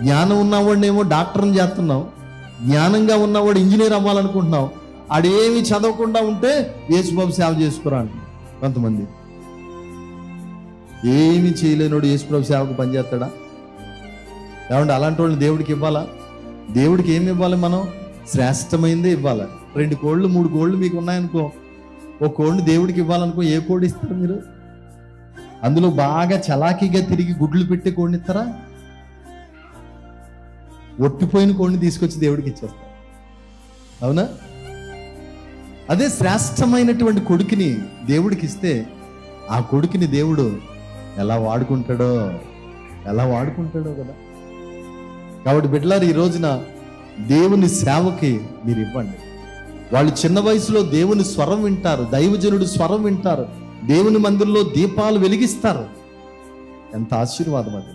జ్ఞానం ఉన్నవాడినేమో డాక్టర్ని చేస్తున్నావు, జ్ఞానంగా ఉన్నవాడు ఇంజనీర్ అవ్వాలనుకుంటున్నావు. ఆడేమి చదవకుండా ఉంటే యేసుబాబు సేవ చేసుకురా అంట కొంతమంది. ఏమి చేయలేనోడు యేసుప్రభు సేవకు పనిచేస్తాడా? ఏమంటే అలాంటి వాళ్ళని దేవుడికి ఇవ్వాలా? దేవుడికి ఏమి ఇవ్వాలి? మనం శ్రేష్టమైందే ఇవ్వాలి. 2 కోళ్ళు 3 కోళ్ళు మీకు ఉన్నాయనుకో, ఒక కోడిని దేవుడికి ఇవ్వాలనుకో, ఏ కోడి ఇస్తారు మీరు? అందులో బాగా చలాకీగా తిరిగి గుడ్లు పెట్టే కోడిని ఇస్తారా? ఒట్టిపోయిన కోడిని తీసుకొచ్చి దేవుడికి ఇచ్చేస్తారు. అవునా? అదే శ్రేష్టమైనటువంటి కొడుకుని దేవుడికి ఇస్తే ఆ కొడుకుని దేవుడు ఎలా వాడుకుంటాడో కదా. కాబట్టి బిడ్డలారు, ఈ రోజున దేవుని సేవకి మీరు ఇవ్వండి. వాళ్ళు చిన్న వయసులో దేవుని స్వరం వింటారు, దైవజనుడు స్వరం వింటారు, దేవుని మందిరంలో దీపాలు వెలిగిస్తారు. ఎంత ఆశీర్వాదం అది.